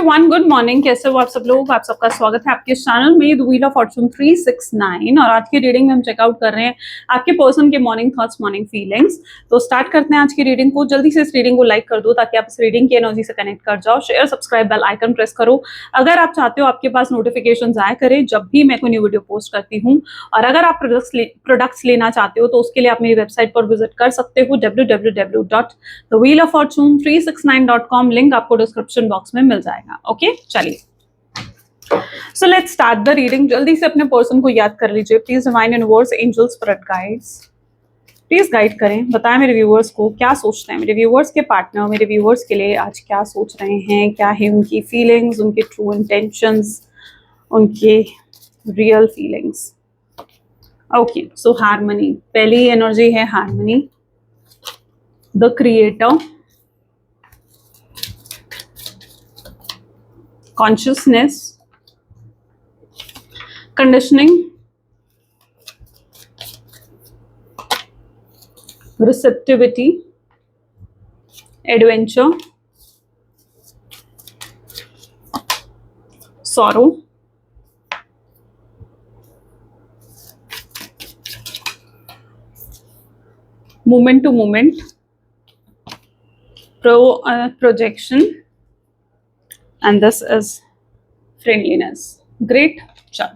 Everyone, good morning. कैसे हो आप सब लोग? आप सबका स्वागत है आपके चैनल में द व्हील ऑफ फॉर्चून 369। और आज की रीडिंग में हम चेकआउट कर रहे हैं आपके पर्सन के मॉर्निंग थॉट्स, मॉर्निंग फीलिंग्स। तो स्टार्ट करते हैं आज की रीडिंग को। जल्दी से इस रीडिंग को लाइक कर दो ताकि आप इस रीडिंग की एनर्जी से कनेक्ट कर जाओ। Share, subscribe, bell icon press करो अगर आप चाहते हो आपके पास नोटिफिकेशन आया करे जब भी मैं कोई न्यू वीडियो पोस्ट करती हूँ। और अगर आप प्रोडक्ट्स लेना चाहते हो तो उसके लिए आप मेरी वेबसाइट पर विजिट कर सकते हो www.thewheeloffortune369.com। लिंक आपको डिस्क्रिप्शन बॉक्स में मिल जाएगा। ओके, चलिए so let's start the reading. जल्दी से अपने पर्सन को याद कर लीजिए। Please divine universe, angels, spirit guides please guide करें। बताएं मेरे व्यूअर्स को क्या सोचते हैं, मेरे व्यूअर्स के पार्टनर मेरे व्यूअर्स के लिए आज क्या सोच रहे हैं, क्या है उनकी फीलिंग्स, उनके ट्रू इंटेंशंस, उनके रियल फीलिंग्स। ओके, सो हार्मनी, पहली एनर्जी है harmony, the creator, consciousness, conditioning, receptivity, adventure, sorrow, moment to moment, projection, and this is friendliness. Great job.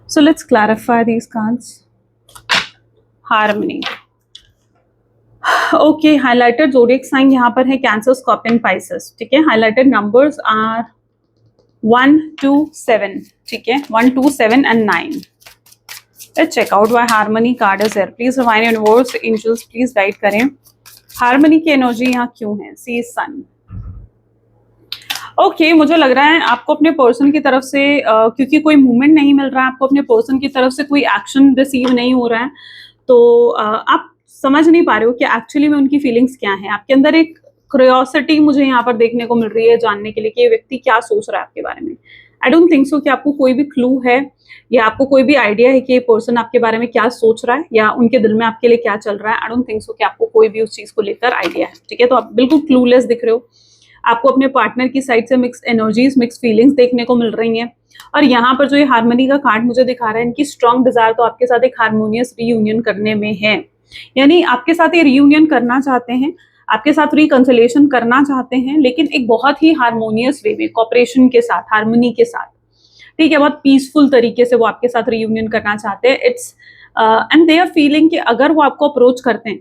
So let's clarify these cards. Harmony. Okay, highlighted zodiac sign यहाँ पर है cancer, scorpion, Pisces. ठीक है, highlighted numbers are 1, 2, 7। ठीक है, 1, 2, 7 and 9. Let's check out why harmony card is here. Please divine universe, angels, please guide करें harmony की energy यहाँ क्यों है। सी सन। ओके, मुझे लग रहा है आपको अपने पर्सन की तरफ से क्योंकि कोई मूवमेंट नहीं मिल रहा है, आपको अपने पर्सन की तरफ से कोई एक्शन रिसीव नहीं हो रहा है, तो आप समझ नहीं पा रहे हो कि एक्चुअली में उनकी फीलिंग्स क्या है। आपके अंदर एक क्यूरियोसिटी मुझे यहाँ पर देखने को मिल रही है जानने के लिए कि ये व्यक्ति क्या सोच रहा है आपके बारे में। आई डोंट थिंक सो कि आपको कोई भी क्लू है या आपको कोई भी आइडिया है कि ये पर्सन आपके बारे में क्या सोच रहा है या उनके दिल में आपके लिए क्या चल रहा है। आई डोंट थिंक सो कि आपको कोई भी उस चीज को लेकर आइडिया है। ठीक है, तो आप बिल्कुल क्लूलेस दिख रहे हो। आपको अपने पार्टनर की साइड से मिक्स एनर्जीज, मिक्स फीलिंग्स देखने को मिल रही हैं। और यहाँ पर जो ये हार्मनी का कार्ड मुझे दिखा रहा है, इनकी स्ट्रॉन्ग डिजायर तो आपके साथ एक हार्मोनियस रीयूनियन करने में है। यानी आपके साथ ये रीयूनियन करना चाहते हैं, आपके साथ रिकंसिलिएशन करना चाहते हैं, लेकिन एक बहुत ही हार्मोनियस वे में, कॉपरेशन के साथ, हार्मनी के साथ। ठीक है, बहुत पीसफुल तरीके से वो आपके साथ रीयूनियन करना चाहते हैं। It's and they are feeling कि अगर वो आपको अप्रोच करते हैं,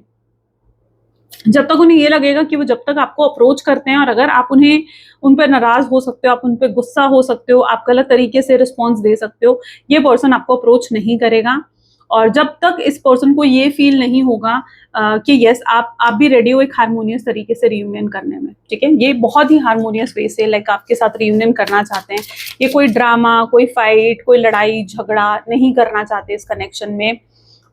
जब तक उन्हें ये लगेगा कि वो जब तक आपको अप्रोच करते हैं और अगर आप उन पर नाराज हो सकते हो, आप उन पर गुस्सा हो सकते हो, आप गलत तरीके से रिस्पॉन्स दे सकते हो, ये पर्सन आपको अप्रोच नहीं करेगा। और जब तक इस पर्सन को ये फील नहीं होगा कि यस आप भी रेडी हो एक हार्मोनियस तरीके से रियूनियन करने में। ठीक है, ये बहुत ही हार्मोनियस वे से लाइक आपके साथ रियूनियन करना चाहते हैं। ये कोई ड्रामा, कोई फाइट, कोई लड़ाई झगड़ा नहीं करना चाहते इस कनेक्शन में।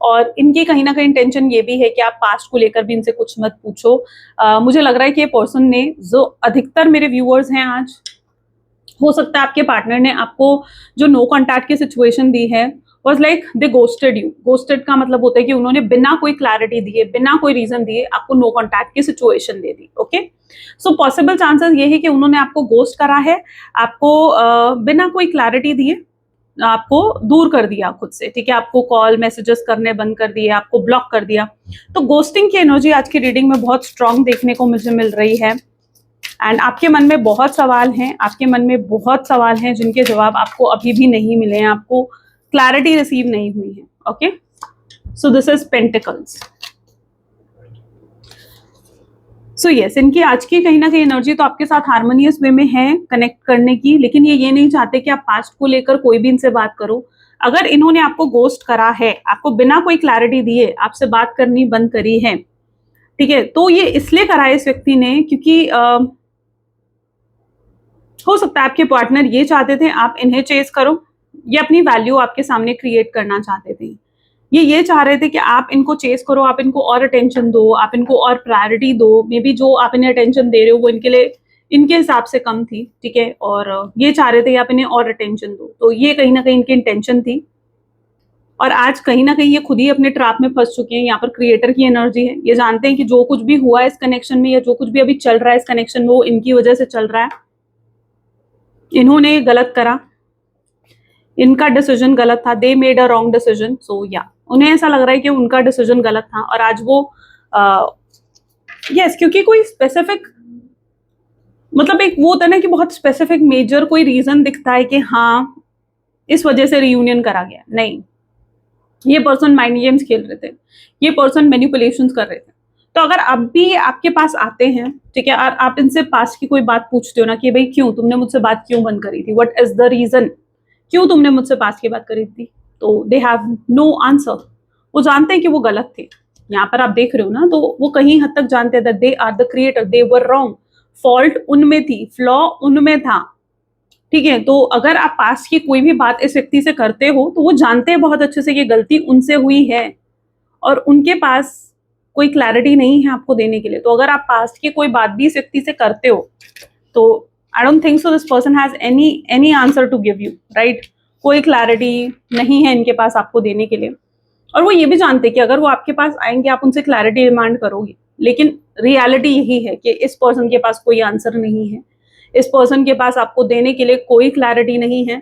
और इनकी कहीं ना कहीं इंटेंशन ये भी है कि आप पास्ट को लेकर भी इनसे कुछ मत पूछो। मुझे लग रहा है कि ये पर्सन ने, जो अधिकतर मेरे व्यूअर्स हैं आज, हो सकता है आपके पार्टनर ने आपको जो नो कॉन्टैक्ट की सिचुएशन दी है was like they ghosted you. Ghosted का मतलब होता है कि उन्होंने बिना कोई क्लैरिटी दिए, बिना कोई रीजन दिए आपको नो कॉन्टैक्ट की सिचुएशन दे दी। ओके, सो पॉसिबल चांसेस ये है कि उन्होंने आपको गोस्ट करा है, आपको बिना कोई क्लैरिटी दिए आपको दूर कर दिया खुद से। ठीक है, आपको कॉल मैसेजेस करने बंद कर दिए, आपको ब्लॉक कर दिया। तो गोस्टिंग की एनर्जी आज की रीडिंग में बहुत स्ट्रांग देखने को मुझे मिल रही है। एंड आपके मन में बहुत सवाल हैं, आपके मन में बहुत सवाल हैं जिनके जवाब आपको अभी भी नहीं मिले हैं, आपको क्लैरिटी रिसीव नहीं हुई है। Okay, so this is pentacles. So yes, इनकी आज की कहीं ना कहीं एनर्जी तो आपके साथ हार्मोनियस वे में है कनेक्ट करने की, लेकिन ये नहीं चाहते कि आप पास्ट को लेकर कोई भी इनसे बात करो। अगर इन्होंने आपको गोस्ट करा है, आपको बिना कोई क्लैरिटी दिए आपसे बात करनी बंद करी है, ठीक है, तो ये इसलिए करा है इस व्यक्ति ने क्योंकि हो सकता है आपके पार्टनर ये चाहते थे आप इन्हें चेस करो, ये अपनी वैल्यू आपके सामने क्रिएट करना चाहते थे। ये चाह रहे थे कि आप इनको चेस करो, आप इनको और अटेंशन दो, आप इनको और प्रायोरिटी दो। मे बी जो आप इन्हें अटेंशन दे रहे हो वो इनके लिए, इनके हिसाब से कम थी। ठीक है, और ये चाह रहे थे कि आप इन्हें और अटेंशन दो। तो ये कहीं ना कहीं इनकी इंटेंशन थी। और आज कहीं ना कहीं ये खुद ही अपने ट्रैप में फंस चुके हैं। यहाँ पर क्रिएटर की एनर्जी है, ये जानते हैं कि जो कुछ भी हुआ है इस कनेक्शन में या जो कुछ भी अभी चल रहा है इस कनेक्शन में वो इनकी वजह से चल रहा है, इन्होंने गलत करा, इनका डिसीजन गलत था, they made a wrong decision. So yeah उन्हें ऐसा लग रहा है कि उनका डिसीजन गलत था और आज वो यस क्योंकि कोई स्पेसिफिक मतलब एक वो होता है ना कि बहुत स्पेसिफिक मेजर कोई रीजन दिखता है कि हाँ इस वजह से रियूनियन करा गया, नहीं, ये पर्सन माइंड गेम्स खेल रहे थे, ये पर्सन मैनिपुलेशंस कर रहे थे। तो अगर अब भी आपके पास आते हैं, ठीक है, और आप इनसे पास्ट की कोई बात पूछते हो ना कि भाई क्यों तुमने मुझसे बात क्यों बंद करी थी, व्हाट इज द रीजन, क्यों तुमने मुझसे पास्ट की बात करी थी, तो दे हैव नो आंसर। वो जानते हैं कि वो गलत थे। यहाँ पर आप देख रहे हो ना, तो वो कहीं हद तक जानते हैं they are the creator, they were wrong, fault उनमें थी, फ्लॉ उनमें था, ठीक है। तो अगर आप पास्ट की कोई भी बात इस व्यक्ति से करते हो तो वो जानते हैं बहुत अच्छे से कि गलती उनसे हुई है और उनके पास कोई क्लैरिटी नहीं है आपको देने के लिए। तो अगर आप पास्ट की कोई बात भी इस व्यक्ति से करते हो तो I don't think so this person has any answer to give you, right. कोई क्लैरिटी नहीं है इनके पास आपको देने के लिए। और वो ये भी जानते हैं कि अगर वो आपके पास आएंगे आप उनसे क्लैरिटी डिमांड करोगे, लेकिन रियलिटी यही है कि इस पर्सन के पास कोई आंसर नहीं है, इस पर्सन के पास आपको देने के लिए कोई क्लैरिटी नहीं है।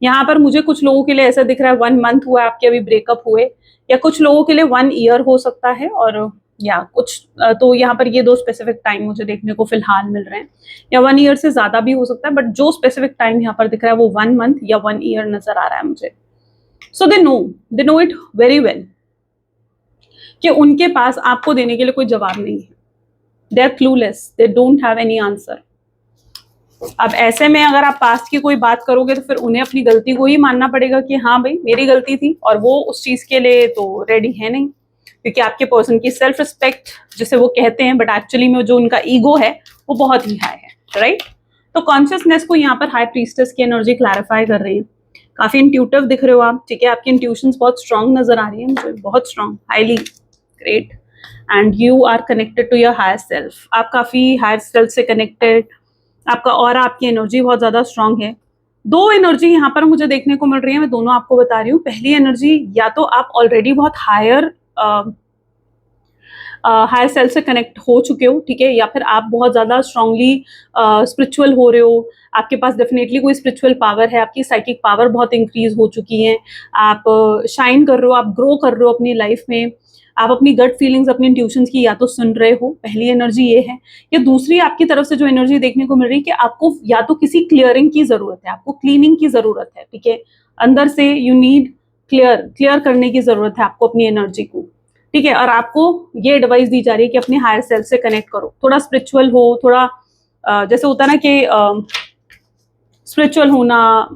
यहाँ पर मुझे कुछ लोगों के लिए ऐसा दिख रहा है 1 मंथ हुआ है आपके अभी ब्रेकअप हुए, या कुछ लोगों के लिए 1 ईयर हो सकता है, और या कुछ तो यहाँ पर ये 2 स्पेसिफिक टाइम मुझे देखने को फिलहाल मिल रहे हैं, या 1 ईयर से ज्यादा भी हो सकता है, बट जो स्पेसिफिक टाइम यहाँ पर दिख रहा है वो 1 मंथ या 1 ईयर नजर आ रहा है मुझे। So they know it very well कि उनके पास आपको देने के लिए कोई जवाब नहीं है। They are clueless, they don't have any answer. अब ऐसे में अगर आप पास्ट की कोई बात करोगे तो फिर उन्हें अपनी गलती को ही मानना पड़ेगा कि हाँ भाई मेरी गलती थी, और वो उस चीज के लिए तो रेडी है नहीं, क्योंकि आपके पर्सन की सेल्फ रिस्पेक्ट जिसे वो कहते हैं बट एक्चुअली में जो उनका ईगो है वो बहुत ही हाई है, राइट। तो कॉन्शियसनेस को यहाँ पर हाई प्रीस्टेस की एनर्जी क्लैरिफाई कर रही है। काफी इंट्यूटिव दिख रहे हो आप, ठीक है, आपकी इंट्यूशंस बहुत स्ट्रांग नजर आ रही है मुझे, बहुत strong, highly great, and you are connected to your higher self. आप काफी हायर सेल्फ से कनेक्टेड, आपका और आपकी एनर्जी बहुत ज्यादा स्ट्रांग है। 2 एनर्जी यहाँ पर मुझे देखने को मिल रही है, मैं दोनों आपको बता रही हूँ। पहली एनर्जी, या तो आप ऑलरेडी बहुत हायर हायर सेल्फ से कनेक्ट हो चुके हो, ठीक है, या फिर आप बहुत ज्यादा स्ट्रांगली स्पिरिचुअल हो रहे हो, आपके पास डेफिनेटली कोई स्पिरिचुअल पावर है, आपकी साइकिक पावर बहुत इंक्रीज हो चुकी है, आप शाइन कर रहे हो, आप ग्रो कर रहे हो अपनी लाइफ में, आप अपनी गट फीलिंग्स, अपनी इंट्यूशंस की या तो सुन रहे हो, पहली एनर्जी ये है। या दूसरी आपकी तरफ से जो एनर्जी देखने को मिल रही है कि आपको या तो किसी क्लियरिंग की जरूरत है, आपको क्लीनिंग की जरूरत है, ठीक है, अंदर से यू नीड क्लियर करने की जरूरत है आपको अपनी एनर्जी को, ठीक है। और आपको ये एडवाइस दी जा रही है कि अपने हायर सेल्फ से कनेक्ट करो, थोड़ा स्पिरिचुअल हो, थोड़ा जैसे होता है ना कि स्पिरिचुअल होना,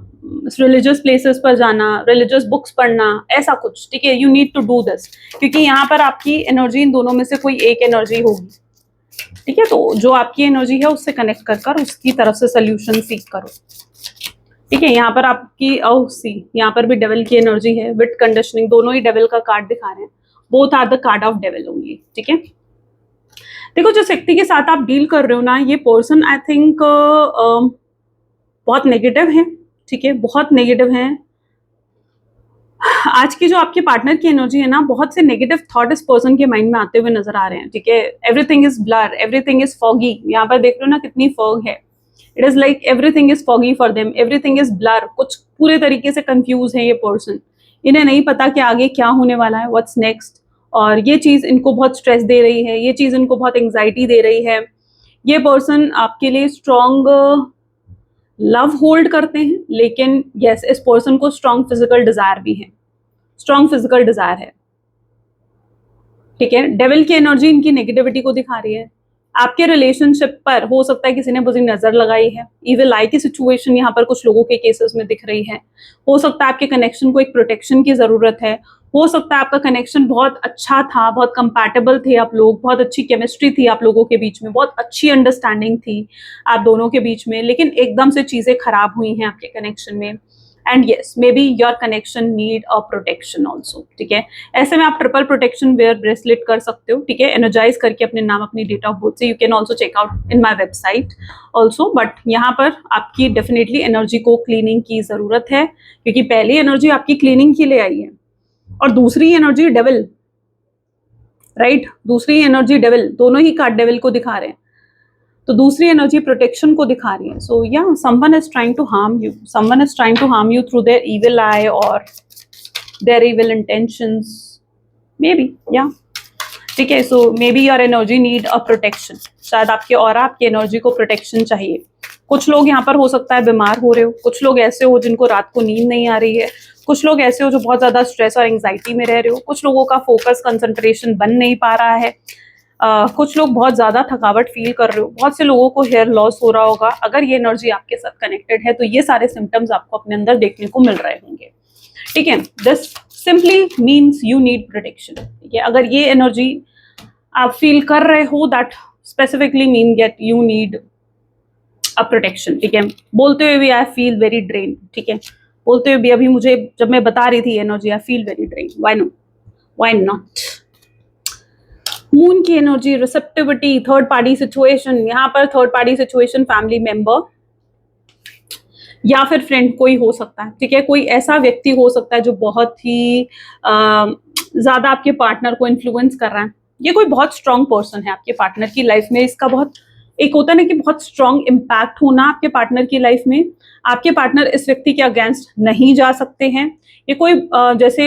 रिलीजियस प्लेसेस पर जाना, रिलीजियस बुक्स पढ़ना, ऐसा कुछ, ठीक है, you need to do this, क्योंकि यहाँ पर आपकी एनर्जी इन दोनों में से कोई एक एनर्जी होगी, ठीक है। तो जो आपकी एनर्जी है उससे कनेक्ट कर उसकी तरफ से सोल्यूशन सीख करो, ठीक है। यहाँ पर आपकी यहाँ पर भी डेविल की एनर्जी है, विद कंडीशनिंग, दोनों ही डेविल का कार्ड दिखा रहे हैं, both are the card of devil only, ठीक है। देखो जिस व्यक्ति के साथ आप डील कर रहे हो ना, ये पर्सन आई थिंक बहुत नेगेटिव है, ठीक है, बहुत नेगेटिव है। आज की जो आपके पार्टनर की एनर्जी है ना, बहुत से नेगेटिव थॉट इस पर्सन के माइंड में आते हुए नजर आ रहे हैं, ठीक है। Everything is blur, everything is foggy, यहाँ पर देख रहे हो ना कितनी फॉग है, it is like everything is foggy for them, everything is blur, कुछ पूरे तरीके से कंफ्यूज है ये पर्सन, इन्हें नहीं पता कि आगे क्या होने वाला है, व्हाट्स नेक्स्ट, और ये चीज इनको बहुत स्ट्रेस दे रही है, ये चीज इनको बहुत एंग्जाइटी दे रही है। ये पर्सन आपके लिए स्ट्रॉन्ग लव होल्ड करते हैं, लेकिन यस इस पर्सन को स्ट्रॉन्ग फिजिकल डिजायर भी है, स्ट्रॉन्ग फिजिकल डिजायर है, ठीक है। डेविल की एनर्जी इनकी नेगेटिविटी को दिखा रही है। आपके रिलेशनशिप पर हो सकता है किसी ने बुरी नजर लगाई है, इविल आई की सिचुएशन यहाँ पर कुछ लोगों के केसेस में दिख रही है। हो सकता है आपके कनेक्शन को एक प्रोटेक्शन की जरूरत है, हो सकता है आपका कनेक्शन बहुत अच्छा था, बहुत कंपैटिबल थे आप लोग, बहुत अच्छी केमिस्ट्री थी आप लोगों के बीच में, बहुत अच्छी अंडरस्टैंडिंग थी आप दोनों के बीच में, लेकिन एकदम से चीजें खराब हुई हैं आपके कनेक्शन में। And yes may be your connection need a protection also, ठीक है। ऐसे में आप ट्रिपल प्रोटेक्शन वेयर ब्रेसलेट कर सकते हो, ठीक है, एनर्जाइज करके अपने नाम, अपनी डेट ऑफ बर्थ से। You can also check out in my website also, but यहाँ पर आपकी डेफिनेटली एनर्जी को क्लीनिंग की जरूरत है, क्योंकि पहली एनर्जी आपकी क्लीनिंग के लिए आई है, और दूसरी एनर्जी डेविल, राइट, दूसरी एनर्जी डेविल, दोनों ही कार्ड डेविल को दिखा रहे हैं, तो दूसरी एनर्जी प्रोटेक्शन को दिखा रही है. सो या someone is trying to harm you, someone is trying to harm you through their evil eye or their evil intentions, may be, या ठीक है. So may be your energy need a protection, शायद आपके और आपकी energy को protection चाहिए. कुछ लोग यहाँ पर हो सकता है बीमार हो रहे हो, कुछ लोग ऐसे हो जिनको रात को नींद नहीं आ रही है, कुछ लोग ऐसे हो जो बहुत ज्यादा स्ट्रेस और एंग्जाइटी में रह रहे हो, कुछ लोगों का फोकस कंसंट्रेशन बन नहीं पा रहा है, कुछ लोग बहुत ज्यादा थकावट फील कर रहे हो, बहुत से लोगों को हेयर लॉस हो रहा होगा. अगर ये एनर्जी आपके साथ कनेक्टेड है तो ये सारे सिम्टम्स आपको अपने अंदर देखने को मिल रहे होंगे. ठीक है, this simply means you need protection. ठीक है, अगर ये एनर्जी आप फील कर रहे हो, that specifically mean that you need a protection. ठीक है, बोलते हुए भी आई फील वेरी ड्रेन. ठीक है, बोलते हुए भी अभी मुझे जब मैं बता रही थी energy, I feel very drain. Why not. Moon की energy, receptivity, third party situation. यहाँ पर third party situation family member या फिर फ्रेंड कोई हो सकता है. ठीक है, कोई ऐसा व्यक्ति हो सकता है जो बहुत ही ज्यादा आपके पार्टनर को इन्फ्लुएंस कर रहा है. ये कोई बहुत स्ट्रांग पर्सन है आपके पार्टनर की लाइफ में. इसका बहुत एक होता है ना कि बहुत स्ट्रांग इम्पैक्ट होना आपके पार्टनर की लाइफ में. आपके पार्टनर इस व्यक्ति के अगेंस्ट नहीं जा सकते हैं. ये कोई जैसे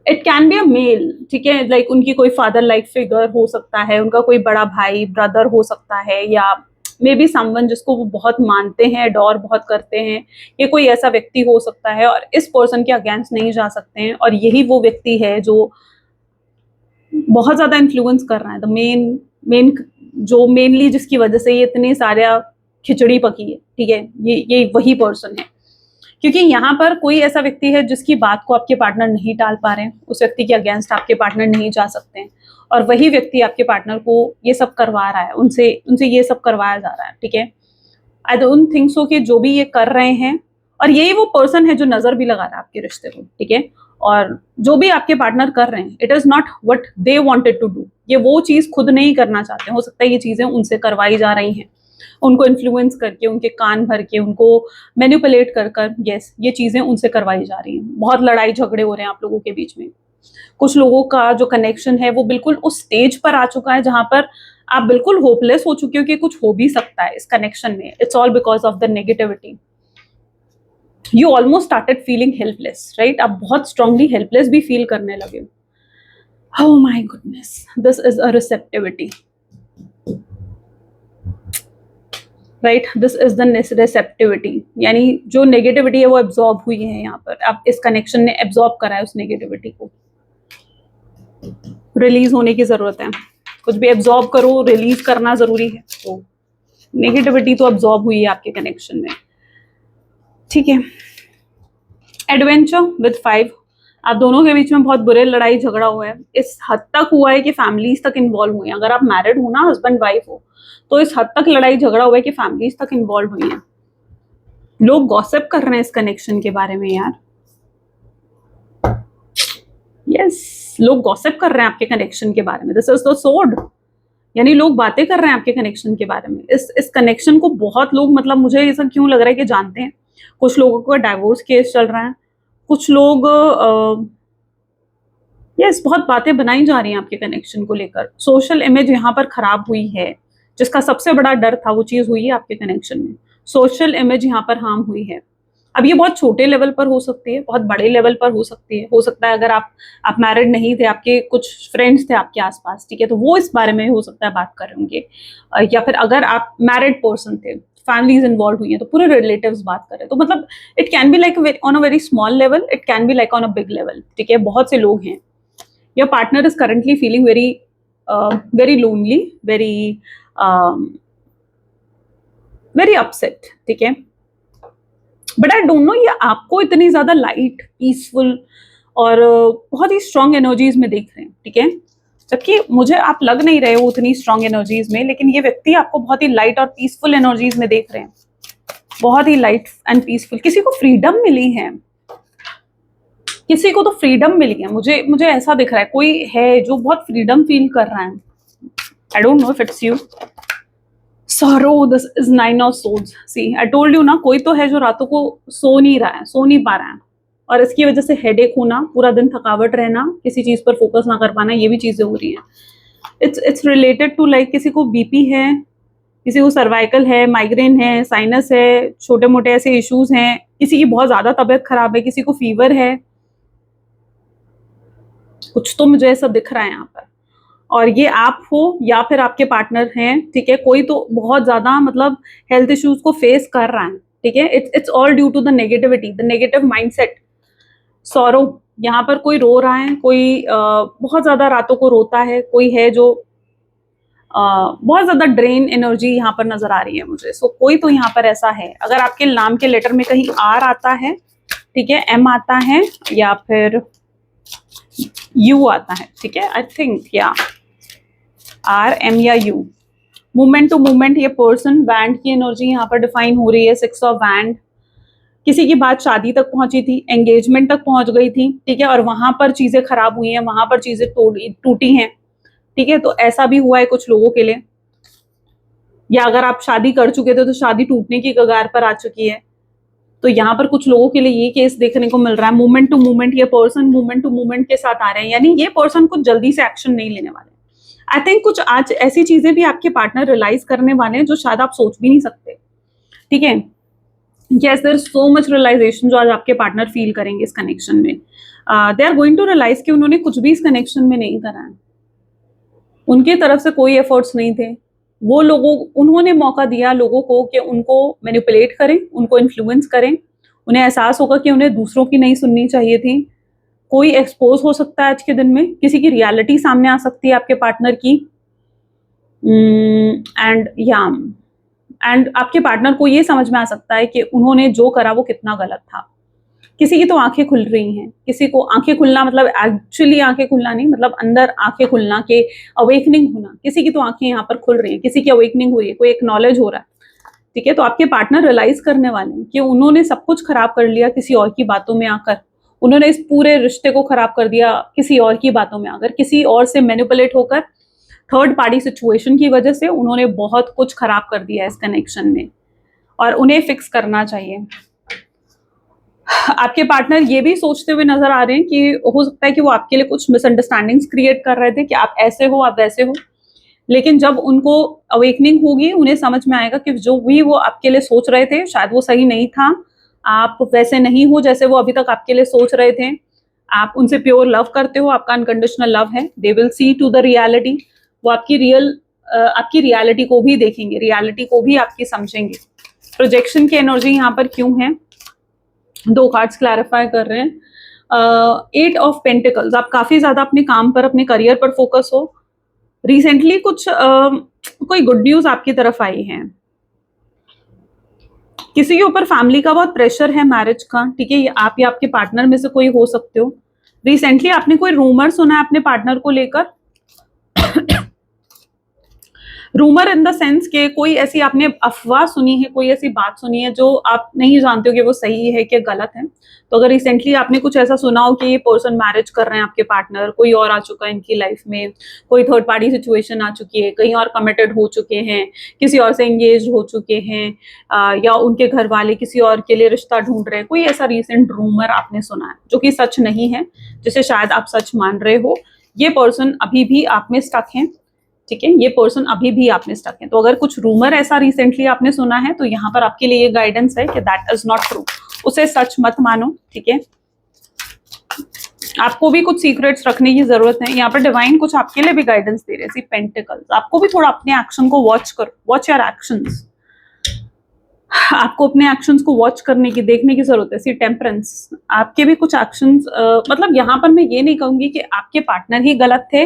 it can be a male. ठीक है, लाइक उनकी कोई फादर लाइक फिगर हो सकता है, उनका कोई बड़ा भाई ब्रदर हो सकता है, या मे बी समवन जिसको वो बहुत मानते हैं, अडोर बहुत करते हैं. ये कोई ऐसा व्यक्ति हो सकता है और इस पर्सन के अगेंस्ट नहीं जा सकते हैं. और यही वो व्यक्ति है जो बहुत ज्यादा इन्फ्लुएंस कर रहा है. द मेन जो मेनली जिसकी वजह से ये इतनी सारा खिचड़ी पकी है. ठीक है, ये वही पर्सन है. क्योंकि यहाँ पर कोई ऐसा व्यक्ति है जिसकी बात को आपके पार्टनर नहीं टाल पा रहे हैं, उस व्यक्ति के अगेंस्ट आपके पार्टनर नहीं जा सकते हैं, और वही व्यक्ति आपके पार्टनर को ये सब करवा रहा है, उनसे ये सब करवाया जा रहा है. ठीक है, आई डोंट थिंक सो कि जो भी ये कर रहे हैं, और यही वो पर्सन है जो नजर भी लगा रहा है आपके रिश्ते को. ठीक है, और जो भी आपके पार्टनर कर रहे हैं, it is not what they wanted to do. ये वो चीज खुद नहीं करना चाहते. हो सकता है ये चीजें उनसे करवाई जा रही हैं, उनको इन्फ्लुएंस करके, उनके कान भर के, उनको मैनिपुलेट कर यस, ये चीजें उनसे करवाई जा रही हैं. बहुत लड़ाई झगड़े हो रहे हैं आप लोगों के बीच में. कुछ लोगों का जो कनेक्शन है वो बिल्कुल उस स्टेज पर आ चुका है जहां पर आप बिल्कुल होपलेस हो चुके हो कि कुछ हो भी सकता है इस कनेक्शन में. It's all because of the negativity. You almost started feeling helpless, right. आप बहुत स्ट्रांगली हेल्पलेस भी फील करने लगे हो. Oh my goodness, this is a receptivity, right. This is the receptivity, यानी जो नेगेटिविटी है वो एब्जॉर्ब हुई है यहाँ पर. आप इस कनेक्शन ने एब्जॉर्ब करा है उस नेगेटिविटी को. रिलीज होने की जरूरत है. कुछ भी एब्जॉर्ब करो, रिलीज करना जरूरी है. तो नेगेटिविटी तो एब्जॉर्ब हुई है आपके कनेक्शन में. ठीक है, एडवेंचर विद 5. आप दोनों के बीच में बहुत बुरे लड़ाई झगड़ा हुआ है. इस हद तक हुआ है कि फैमिलीज तक इन्वॉल्व हुई हैं. अगर आप मैरिड हो ना, हस्बैंड वाइफ हो, तो इस हद तक लड़ाई झगड़ा हुआ है कि फैमिलीज तक इन्वॉल्व हुई हैं. लोग गॉसिप कर रहे हैं इस कनेक्शन के बारे में यार. यस, लोग गॉसिप कर रहे हैं आपके कनेक्शन के बारे में. दिस इज द सोर्ड, यानी लोग बातें कर रहे हैं आपके कनेक्शन के बारे में. इस कनेक्शन को बहुत लोग, मतलब मुझे ऐसा क्यों लग रहा है कि जानते हैं. कुछ लोगों का डाइवोर्स केस चल रहा है, कुछ लोग यस बहुत बातें बनाई जा रही हैं आपके कनेक्शन को लेकर. सोशल इमेज यहाँ पर खराब हुई है. जिसका सबसे बड़ा डर था वो चीज हुई है आपके कनेक्शन में. सोशल इमेज यहाँ पर हार्म हुई है. अब ये बहुत छोटे लेवल पर हो सकती है, बहुत बड़े लेवल पर हो सकती है. हो सकता है अगर आप मैरिड नहीं थे, आपके कुछ फ्रेंड्स थे आपके आसपास, ठीक है, तो वो इस बारे में हो सकता है बात कर रहे होंगे. या फिर अगर आप मैरिड पर्सन थे, फैमिलीज इन्वॉल्व हुई है, तो पूरे रिलेटिव्स बात कर रहे हैं. तो मतलब it can be like on a very small level, it can be like on a big level. ठीक है, बहुत से लोग हैं. Your partner is currently feeling very lonely, very upset. ठीक है, बट आई डोंट नो ये आपको इतनी ज्यादा लाइट, पीसफुल और बहुत ही स्ट्रॉन्ग एनर्जीज में देख रहे हैं. ठीक है, जबकि मुझे आप लग नहीं रहे हो उतनी स्ट्रॉन्ग एनर्जीज में, लेकिन ये व्यक्ति आपको बहुत ही लाइट और पीसफुल एनर्जीज में देख रहे हैं. बहुत ही लाइट एंड पीसफुल. किसी को फ्रीडम मिली है, किसी को तो फ्रीडम मिली है. मुझे ऐसा दिख रहा है कोई है जो बहुत फ्रीडम फील कर रहा है. I don't know if it's you. Sorrow, this is 9 of swords. See, I told you ना, कोई तो है जो रातों को सो नहीं रहा है, सो नहीं पा रहा है. और इसकी वजह से हेडेक होना, पूरा दिन थकावट रहना, किसी चीज पर फोकस ना कर पाना, ये भी चीजें हो रही हैं। इट्स रिलेटेड टू लाइक किसी को बीपी है, किसी को सर्वाइकल है, माइग्रेन है, साइनस है, छोटे मोटे ऐसे इश्यूज हैं, किसी की बहुत ज्यादा तबीयत खराब है, किसी को फीवर है, कुछ तो मुझे ऐसा दिख रहा है यहाँ पर। और ये आप हो या फिर आपके पार्टनर हैं, ठीक है, कोई तो बहुत ज्यादा मतलब हेल्थ इश्यूज को फेस कर रहा है, ठीक है। It's all due to the negativity, the negative mindset, sorrow. यहाँ पर कोई रो रहा है, कोई बहुत ज्यादा रातों को रोता है, कोई है जो बहुत ज्यादा ड्रेन एनर्जी यहाँ पर नजर आ रही है मुझे। सो कोई तो यहाँ पर ऐसा है। अगर आपके नाम के लेटर में कहीं आर आता है, ठीक है, एम आता है या फिर यू आता है, ठीक है, आई थिंक या आर एम या यू, मूवमेंट टू मूवमेंट, ये पर्सन बैंड की एनर्जी यहाँ पर डिफाइन हो रही है। 6 ऑफ बैंड, किसी की बात शादी तक पहुंची थी, एंगेजमेंट तक पहुंच गई थी, ठीक है, और वहां पर चीजें खराब हुई हैं, वहां पर चीजें टूटी हैं, ठीक है। तो ऐसा भी हुआ है कुछ लोगों के लिए, या अगर आप शादी कर चुके थे तो शादी टूटने की कगार पर आ चुकी है। तो यहाँ पर कुछ लोगों के लिए ये केस देखने को मिल रहा है। मूवमेंट टू मूवमेंट, ये पर्सन मूवमेंट टू मूवमेंट के साथ आ रहे हैं, यानी ये पर्सन कुछ जल्दी से एक्शन नहीं लेने वाले। आई थिंक कुछ आज ऐसी चीजें भी आपके पार्टनर रियलाइज करने वाले हैं जो शायद आप सोच भी नहीं सकते, ठीक है। Yes, there is so much realization जो आज आपके पार्टनर फील करेंगे इस कनेक्शन में। They are going to realize कि उन्होंने कुछ भी इस कनेक्शन में नहीं करा है, उनकी तरफ से कोई एफर्ट्स नहीं थे। वो लोगों, उन्होंने मौका दिया लोगों को कि उनको मैनिपुलेट करें, उनको इन्फ्लुएंस करें। उन्हें एहसास होगा कि उन्हें दूसरों की नहीं सुननी चाहिए थी। कोई एक्सपोज हो सकता है आज के दिन में, किसी की रियलिटी सामने आ सकती है आपके पार्टनर की। एंड आपके पार्टनर को ये समझ में आ सकता है कि उन्होंने जो करा वो कितना गलत था। किसी की तो आंखें खुल रही हैं, किसी को आंखें खुलना मतलब एक्चुअली आंखें खुलना नहीं, मतलब अंदर आंखें खुलना के अवेकनिंग होना। किसी की तो आंखें यहाँ पर खुल रही हैं, किसी की अवेकनिंग हुई है, कोई एक्नॉलेज हो रहा है, ठीक है। तो आपके पार्टनर रियलाइज करने वाले हैं कि उन्होंने सब कुछ खराब कर लिया किसी और की बातों में आकर। उन्होंने इस पूरे रिश्ते को खराब कर दिया किसी और की बातों में आकर, किसी और से मैनिपुलेट होकर, थर्ड पार्टी सिचुएशन की वजह से उन्होंने बहुत कुछ खराब कर दिया इस कनेक्शन में, और उन्हें फिक्स करना चाहिए। आपके पार्टनर ये भी सोचते हुए नजर आ रहे हैं कि हो सकता है कि वो आपके लिए कुछ मिसअंडरस्टैंडिंग्स क्रिएट कर रहे थे कि आप ऐसे हो, आप वैसे हो। लेकिन जब उनको अवेकनिंग होगी, उन्हें समझ में आएगा कि जो भी वो आपके लिए सोच रहे थे शायद वो सही नहीं था। आप वैसे नहीं हो जैसे वो अभी तक आपके लिए सोच रहे थे। आप उनसे प्योर लव करते हो, आपका अनकंडीशनल लव है। They will see to the reality, वो आपकी रियलिटी को भी देखेंगे, रियलिटी को भी आपकी समझेंगे। प्रोजेक्शन की एनर्जी यहाँ पर क्यों है, 2 कार्ड्स क्लैरिफाई कर रहे हैं। 8 ऑफ पेंटिकल्स, आप काफी ज्यादा अपने काम पर, अपने करियर पर फोकस हो। रिसेंटली कुछ कोई गुड न्यूज आपकी तरफ आई है। किसी के ऊपर फैमिली का बहुत प्रेशर है मैरिज का, ठीक है, आप या आपके पार्टनर में से कोई हो सकते हो। रिसेंटली आपने कोई रूमर सुना है अपने पार्टनर को लेकर। रूमर इन द सेंस के कोई ऐसी आपने अफवाह सुनी है, कोई ऐसी बात सुनी है जो आप नहीं जानते हो कि वो सही है कि गलत है। तो अगर रिसेंटली आपने कुछ ऐसा सुना हो कि ये पर्सन मैरिज कर रहे हैं आपके पार्टनर, कोई और आ चुका है इनकी लाइफ में, कोई थर्ड पार्टी सिचुएशन आ चुकी है, कहीं और कमिटेड हो चुके हैं, किसी और से एंगेज हो चुके हैं, या उनके घर वाले किसी और के लिए रिश्ता ढूंढ रहे हैं, कोई ऐसा रिसेंट रूमर आपने सुना है जो कि सच नहीं है, जिसे शायद आप सच मान रहे हो, ये पर्सन अभी भी आप में स्टक है, ठीक है, ये पर्सन अभी भी आप में स्टक है। तो अगर कुछ रूमर ऐसा रिसेंटली आपने सुना है तो यहाँ पर आपके लिए ये गाइडेंस है कि दैट इज नॉट ट्रू, उसे सच मत मानो, ठीक है। आपको भी कुछ सीक्रेट्स रखने की जरूरत है। यहाँ पर डिवाइन कुछ आपके लिए भी गाइडेंस दे रहे हैं। पेंटिकल्स, आपको भी थोड़ा अपने एक्शन को वॉच करो, वॉच योर एक्शंस। आपको अपने एक्शंस को वॉच करने की, देखने की जरूरत है। सी टेम्परेंस, आपके भी कुछ एक्शंस, मतलब यहाँ पर मैं ये नहीं कहूंगी कि आपके पार्टनर ही गलत थे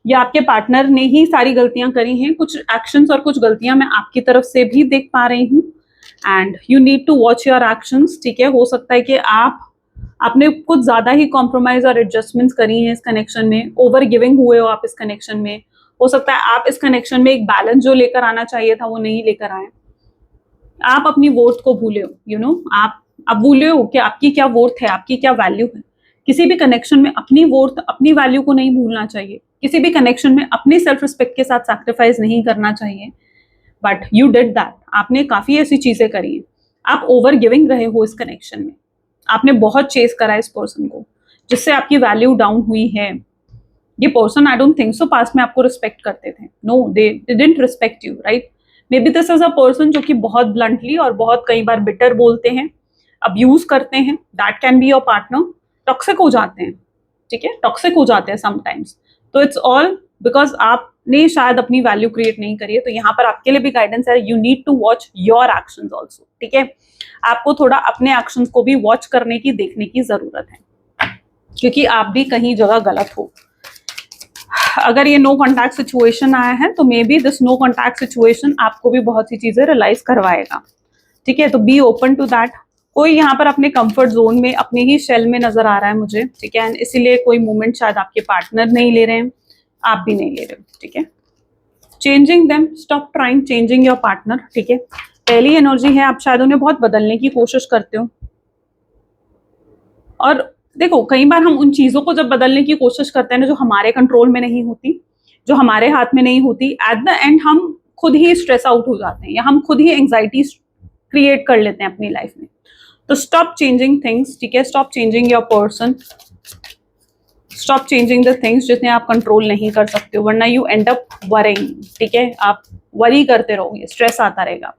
या आपके पार्टनर ने ही सारी गलतियां करी हैं। कुछ एक्शंस और कुछ गलतियां मैं आपकी तरफ से भी देख पा रही हूँ, and you need to watch your actions, ठीक है। हो सकता है कि आपने कुछ ज्यादा ही कॉम्प्रोमाइज और एडजस्टमेंट्स करी हैं इस कनेक्शन में, ओवर गिविंग हुए हो आप इस कनेक्शन में। हो सकता है आप इस कनेक्शन में एक बैलेंस जो लेकर आना चाहिए था वो नहीं लेकर आए। आप अपनी वर्थ को भूले हो, यू नो, आप भूले हो कि आपकी क्या वर्थ है, आपकी क्या वैल्यू है। किसी भी कनेक्शन में अपनी वर्थ, अपनी वैल्यू को नहीं भूलना चाहिए। किसी भी कनेक्शन में अपनी सेल्फ रिस्पेक्ट के साथ सैक्रिफाइस नहीं करना चाहिए। बट यू डिड दैट, आपने काफी ऐसी चीजें करी हैं। आप ओवर गिविंग रहे हो इस कनेक्शन में, आपने बहुत चेस करा है इस पर्सन को, जिससे आपकी वैल्यू डाउन हुई है। ये person I don't think so past में आपको रिस्पेक्ट करते थे, no they didn't respect you, right. Maybe this is a person जो कि बहुत ब्लंटली और बहुत कई बार बिटर बोलते हैं, अब्यूज करते हैं, that can be your partner. Toxic हो जाते हैं, ठीक है, टॉक्सिक हो जाते हैं समटाइम्स। तो इट्स ऑल बिकॉज आपने शायद अपनी वैल्यू क्रिएट नहीं करी है। तो यहाँ पर आपके लिए भी गाइडेंस है, you need to watch your actions also, ठीक है। आपको थोड़ा अपने एक्शंस को भी वॉच करने की, देखने की जरूरत है, क्योंकि आप भी कहीं जगह गलत हो। अगर ये नो कॉन्टैक्ट सिचुएशन आया है तो maybe this no contact situation आपको भी बहुत सी चीजें रियलाइज करवाएगा, ठीक है। तो बी ओपन टू दैट। कोई यहाँ पर अपने कंफर्ट जोन में, अपने ही शेल में नजर आ रहा है मुझे, ठीक है, एंड इसीलिए कोई मूवमेंट शायद आपके पार्टनर नहीं ले रहे हैं, आप भी नहीं ले रहे हो, ठीक है। Changing them, stop trying changing your partner, ठीक है। पहली एनर्जी है, आप शायद उन्हें बहुत बदलने की कोशिश करते हो। और देखो, कई बार हम उन चीजों को जब बदलने की कोशिश करते हैं ना, जो हमारे कंट्रोल में नहीं होती, जो हमारे हाथ में नहीं होती, एट द एंड हम खुद ही स्ट्रेस आउट हो जाते हैं, या हम खुद ही एंग्जाइटी क्रिएट कर लेते हैं अपनी लाइफ में। तो स्टॉप चेंजिंग थिंग्स, ठीक है, stop changing your person, stop changing the things जिन्हें आप कंट्रोल नहीं कर सकते हो, वरना यू एंड अप वरिंग, ठीक है। आप वरी करते रहोगे, स्ट्रेस आता रहेगा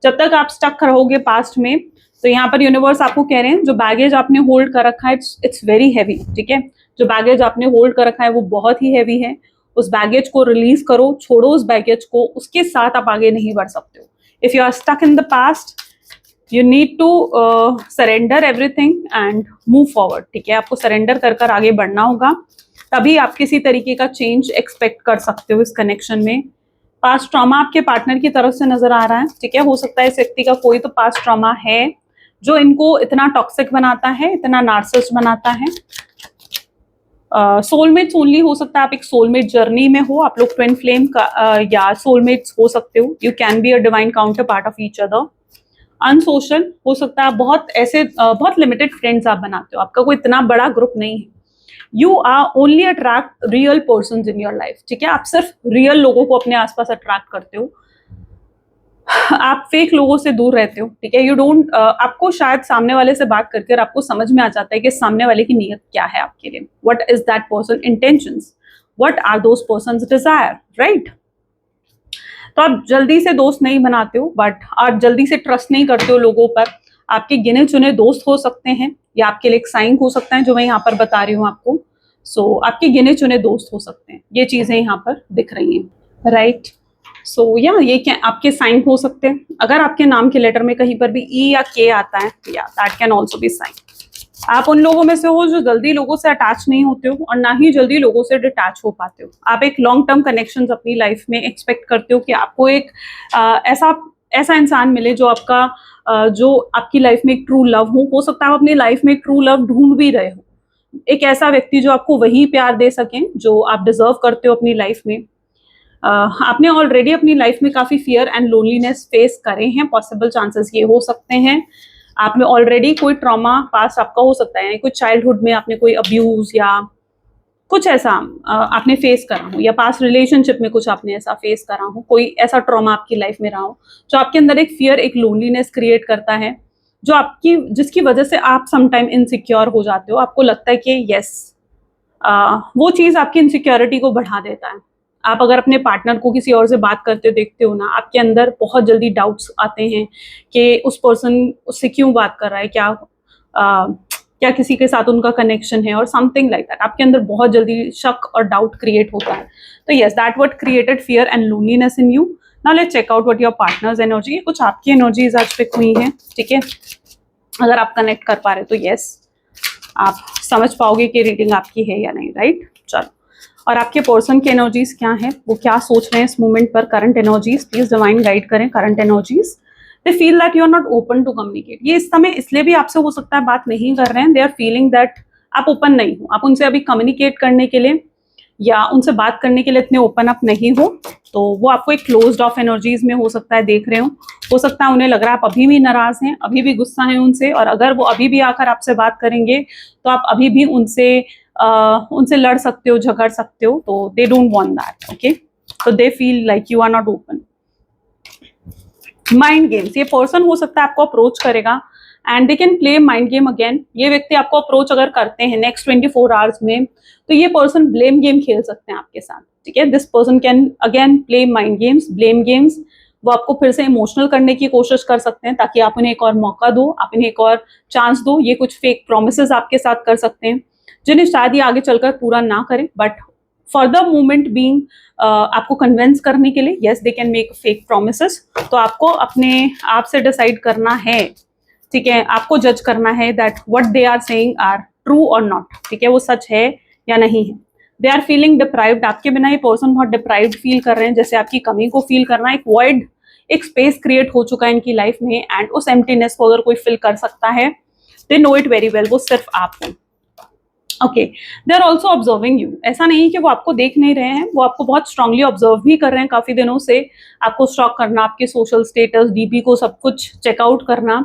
जब तक आप स्टक रहोगे पास्ट में। तो यहाँ पर यूनिवर्स आपको कह रहे हैं, जो बैगेज आपने होल्ड कर रखा है, इट्स वेरी हैवी, ठीक है। जो बैगेज आपने होल्ड कर रखा है वो बहुत ही हैवी है। उस बैगेज को रिलीज करो, छोड़ो उस बैगेज को, उसके साथ आप आगे नहीं बढ़ सकते हो। If you are stuck in the past, you need to surrender everything and move forward, ठीक है। आपको सरेंडर कर कर आगे बढ़ना होगा, तभी आप किसी तरीके का चेंज एक्सपेक्ट कर सकते हो इस कनेक्शन में। पास्ट ट्रॉमा आपके पार्टनर की तरफ से नजर आ रहा है, ठीक है। हो सकता है इस व्यक्ति का कोई तो पास्ट ट्रॉमा है जो इनको इतना टॉक्सिक बनाता है, इतना नार्सिसिस्ट बनाता है। सोलमेट्स ओनली हो सकता है, आप एक सोलमेट जर्नी में हो, आप लोग ट्विन फ्लेम का या सोलमेट्स हो सकते हो। You can be a divine counter part of each other. Unsocial हो सकता है, बहुत ऐसे बहुत लिमिटेड फ्रेंड्स आप बनाते हो, आपका कोई इतना बड़ा ग्रुप नहीं है। You are only attract real person in your life, ठीक है। आप सिर्फ रियल लोगों को अपने आसपास अट्रैक्ट करते हो, आप फेक लोगों से दूर रहते हो, ठीक है। यू डोंट आपको शायद सामने वाले से बात करके आपको समझ में आ जाता है कि सामने वाले की नीयत क्या है आपके लिए, what is that person intentions, what are those persons desire, right. तो आप जल्दी से दोस्त नहीं बनाते हो, बट आप जल्दी से ट्रस्ट नहीं करते हो लोगों पर। आपके गिने चुने दोस्त हो सकते हैं, या आपके लिए एक साइन हो सकता है जो मैं यहाँ पर बता रही हूँ आपको। सो आपके गिने चुने दोस्त हो सकते हैं, ये चीजें यहाँ पर दिख रही हैं, राइट। सो या ये क्या आपके साइन हो सकते हैं। अगर आपके नाम के लेटर में कहीं पर भी ई या के आता है, या that can also be sign. आप उन लोगों में से हो जो जल्दी लोगों से अटैच नहीं होते हो, और ना ही जल्दी लोगों से डिटैच हो पाते हो। आप एक लॉन्ग टर्म कनेक्शंस अपनी लाइफ में एक्सपेक्ट करते हो कि आपको एक ऐसा इंसान मिले जो आपकी लाइफ में एक ट्रू लव हो सकता है आप अपनी लाइफ में एक ट्रू लव ढूंढ भी रहे हो, एक ऐसा व्यक्ति जो आपको वही प्यार दे सके जो आप डिजर्व करते हो अपनी लाइफ में। आपने ऑलरेडी अपनी लाइफ में काफी फियर एंड लोनलीनेस फेस करे हैं, पॉसिबल चांसेस ये हो सकते हैं। आपने ऑलरेडी कोई ट्रॉमा पास आपका हो सकता है, कोई चाइल्डहुड में आपने कोई अब्यूज या कुछ ऐसा आपने फेस करा हो, या पास रिलेशनशिप में कुछ आपने ऐसा फेस करा हो, कोई ऐसा ट्रॉमा आपकी लाइफ में रहा हो जो आपके अंदर एक फियर, एक लोनलीनेस क्रिएट करता है, जिसकी वजह से आप समटाइम इनसिक्योर हो जाते हो। आपको लगता है कि यस, वो चीज आपकी इनसिक्योरिटी को बढ़ा देता है। आप अगर अपने पार्टनर को किसी और से बात करते देखते हो ना, आपके अंदर बहुत जल्दी डाउट्स आते हैं कि उस पर्सन उससे क्यों बात कर रहा है, क्या किसी के साथ उनका कनेक्शन है, और समथिंग लाइक दैट। आपके अंदर बहुत जल्दी शक और डाउट क्रिएट होता है। तो yes, that what created fear and loneliness in you. Now let's check out what your partner's energy. कुछ आपकी एनर्जीज आज पिक हुई हैं, ठीक है। अगर आप कनेक्ट कर पा रहे हो तो यस, आप समझ पाओगे कि रीडिंग आपकी है या नहीं, राइट। चलो, और आपके पर्सन की एनर्जीज क्या है, वो क्या सोच रहे हैं इस मोमेंट पर। Current energies please divine guide करें। Current energies, they feel that you are not open to communicate. ये इस समय इसलिए भी आपसे हो सकता है बात नहीं कर रहे हैं, दे आर फीलिंग दैट आप ओपन नहीं हो, आप उनसे अभी कम्युनिकेट करने के लिए या उनसे बात करने के लिए इतने ओपन अप नहीं हो। तो वो आपको एक क्लोज्ड ऑफ एनर्जीज में हो सकता है देख रहे हो सकता है उन्हें लग रहा है आप अभी भी नाराज हैं, अभी भी गुस्सा है उनसे, और अगर वो अभी भी आकर आपसे बात करेंगे तो आप अभी भी उनसे लड़ सकते हो, झगड़ सकते हो। तो they don't want that, okay. तो they feel like you are not open. Mind games, ये पर्सन हो सकता है आपको अप्रोच करेगा and they can play mind game again. ये व्यक्ति आपको अप्रोच अगर करते हैं नेक्स्ट 24 आवर्स में, तो ये पर्सन ब्लेम गेम खेल सकते हैं आपके साथ, ठीक है। This person can again play mind games, blame games. वो आपको फिर से इमोशनल करने की कोशिश कर सकते हैं ताकि आप उन्हें एक और मौका दो, आप इन्हें एक और चांस दो। ये कुछ फेक प्रोमिसेस आपके साथ कर सकते हैं जिन्हें शायद ये आगे चलकर पूरा ना करें, but for the moment being आपको कन्विंस करने के लिए yes they can make fake promises. तो आपको अपने आप से डिसाइड करना है, ठीक है, आपको जज करना है that what they are saying are true और नॉट, ठीक है, वो सच है या नहीं है। दे आर फीलिंग डिप्राइव्ड, आपके बिना ये पर्सन बहुत डिप्राइव्ड फील कर रहे हैं, जैसे आपकी कमी को फील करना, एक वॉइड, एक स्पेस क्रिएट हो चुका है इनकी लाइफ में, एंड उस एम्प्टीनेस को अगर कोई फिल कर सकता है they know it very well, वो सिर्फ आप हो। Okay, they are also observing you. ऐसा नहीं कि वो आपको देख नहीं रहे हैं, वो आपको बहुत स्ट्रांगली ऑब्जर्व भी कर रहे हैं काफी दिनों से। आपको स्टॉक करना, आपके सोशल स्टेटस, डीपी को सब कुछ चेकआउट करना,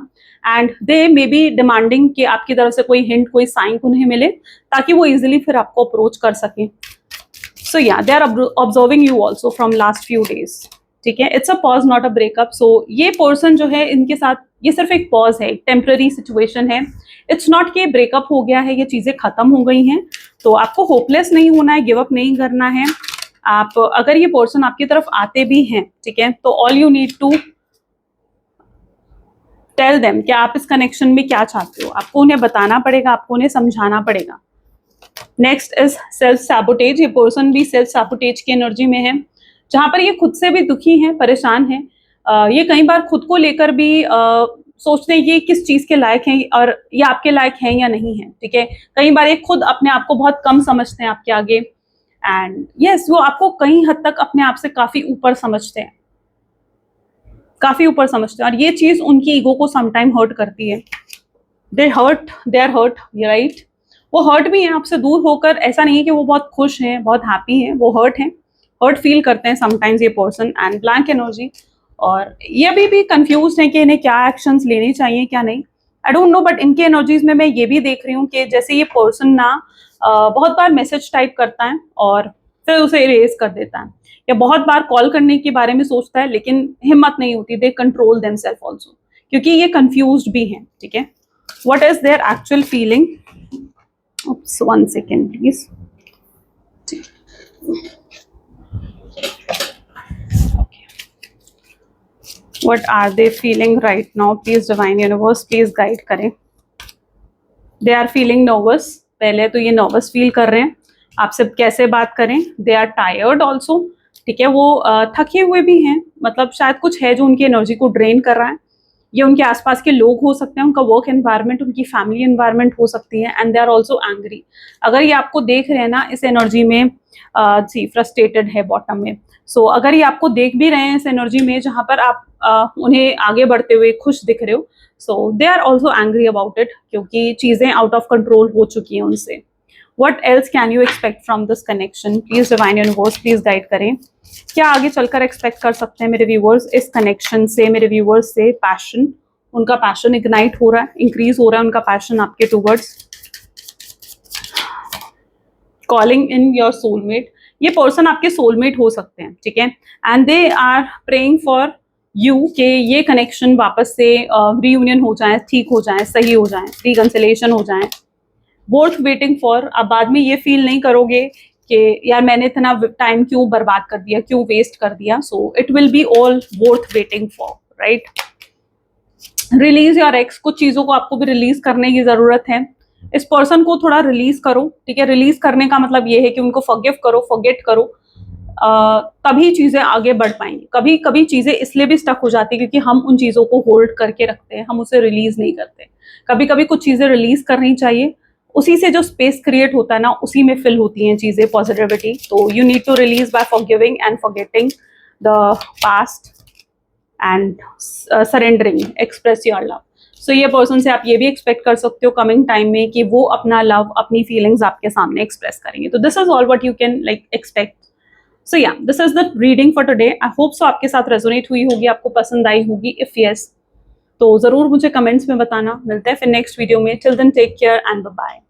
and they may be demanding कि आपकी तरफ से कोई हिंट, कोई साइन उन्हें मिले ताकि वो इजिली फिर आपको अप्रोच कर सकें। So yeah they are observing you also from last few days, ठीक है। It's a pause not a breakup. So ये पर्सन जो है इनके साथ ये सिर्फ एक पॉज है, एक टेम्पररी सिचुएशन है। इट्स नॉट कि ब्रेकअप हो गया है, ये चीजें खत्म हो गई हैं। तो आपको होपलेस नहीं होना है, गिव अप नहीं करना है। आप अगर ये पर्सन आपकी तरफ आते भी हैं, ठीक है, तो all you need to tell them कि आप इस कनेक्शन में क्या चाहते हो। आपको उन्हें बताना पड़ेगा, आपको उन्हें समझाना पड़ेगा। Next is self sabotage. ये पर्सन भी सेल्फ सैबोटेज की एनर्जी में है, जहां पर ये खुद से भी दुखी हैं, परेशान हैं। ये कई बार खुद को लेकर भी सोचते हैं ये किस चीज के लायक हैं और ये आपके लायक हैं या नहीं है, ठीक है। कई बार ये खुद अपने आप को बहुत कम समझते हैं आपके आगे, एंड यस वो आपको कई हद तक अपने आप से काफी ऊपर समझते हैं, काफी ऊपर समझते हैं, और ये चीज उनकी ईगो को समटाइम हर्ट करती है। They are hurt, right. वो हर्ट भी हैं आपसे दूर होकर, ऐसा नहीं है कि वो बहुत खुश हैं, बहुत हैप्पी हैं, वो हर्ट हैं, हर्ट फील करते हैं समटाइम्स ये पर्सन। एंड ब्लैंक एनर्जी, और ये अभी भी कंफ्यूज है कि इन्हें क्या एक्शंस लेने चाहिए क्या नहीं, आई डोंट नो। बट इनके एनर्जीज में मैं ये भी देख रही हूँ कि जैसे ये पर्सन ना बहुत बार मैसेज टाइप करता है और फिर उसे इरेज कर देता है, या बहुत बार कॉल करने के बारे में सोचता है लेकिन हिम्मत नहीं होती। दे कंट्रोल देमसेल्फ ऑल्सो, क्योंकि ये कंफ्यूज्ड भी हैं, ठीक है। What is their actual feeling? Oops, 1 second please. Okay. What are they feeling right now? Please divine universe, please guide करें। They are feeling nervous. पहले तो ये nervous feel कर रहे हैं, आपसे कैसे बात करें। They are tired also, ठीक है। वो थके हुए भी हैं, मतलब शायद कुछ है जो उनकी एनर्जी को ड्रेन कर रहा है। ये उनके आसपास के लोग हो सकते हैं, उनका वर्क एनवायरनमेंट, उनकी फैमिली एनवायरनमेंट हो सकती है। And they are also angry. अगर ये आपको देख रहे हैं ना इस एनर्जी में, फ्रस्ट्रेटेड है बॉटम में। सो अगर ये आपको देख भी रहे हैं इस एनर्जी में जहां पर आप उन्हें आगे बढ़ते हुए खुश दिख रहे हो, so they are also angry about it, क्योंकि चीजें आउट ऑफ कंट्रोल हो चुकी हैं उनसे। What else can you expect from this connection? Please divine universe, please guide करें। क्या आगे चलकर एक्सपेक्ट कर सकते हैं मेरे व्यूअर्स इस कनेक्शन से, मेरे व्यूअर्स से? पैशन, उनका पैशन इग्नाइट हो रहा है, इंक्रीज हो रहा है उनका पैशन आपके towards. Calling in your soulmate, ये पर्सन आपके सोलमेट हो सकते हैं, ठीक है। And they are praying for you कि ये कनेक्शन वापस से रीयूनियन हो जाए, ठीक हो जाए, सही हो जाए, रिकंसिलेशन हो जाए। वर्थ वेटिंग फॉर, अब बाद में ये फील नहीं करोगे कि यार मैंने इतना टाइम क्यों बर्बाद कर दिया, क्यों वेस्ट कर दिया। So it will be all worth waiting for, right. Release your x, कुछ चीजों को आपको भी रिलीज करने की जरूरत है। इस पर्सन को थोड़ा रिलीज करो, ठीक है। रिलीज करने का मतलब ये है कि उनको फॉरगिव करो, फॉरगेट करो, तभी चीजें आगे बढ़ पाएंगी। कभी कभी चीजें इसलिए भी स्टक हो जाती है क्योंकि हम उन चीजों को होल्ड करके रखते हैं, हम उसे रिलीज नहीं करते। कभी कभी कुछ चीजें रिलीज करनी चाहिए, उसी से जो स्पेस क्रिएट होता है ना, उसी में फिल होती हैं चीजें, पॉजिटिविटी। तो you need to release by forgiving and forgetting the past and surrendering, express your love. So ये पर्सन से आप ये भी एक्सपेक्ट कर सकते हो कमिंग टाइम में कि वो अपना लव, अपनी फीलिंग्स आपके सामने एक्सप्रेस करेंगे। तो this is all what you can like expect. So yeah this is the reading for today. I hope so आपके साथ रेजोनेट हुई होगी, आपको पसंद आई होगी। इफ यस तो जरूर मुझे कमेंट्स में बताना। मिलते हैं फिर नेक्स्ट वीडियो में। Till then take care and bye bye.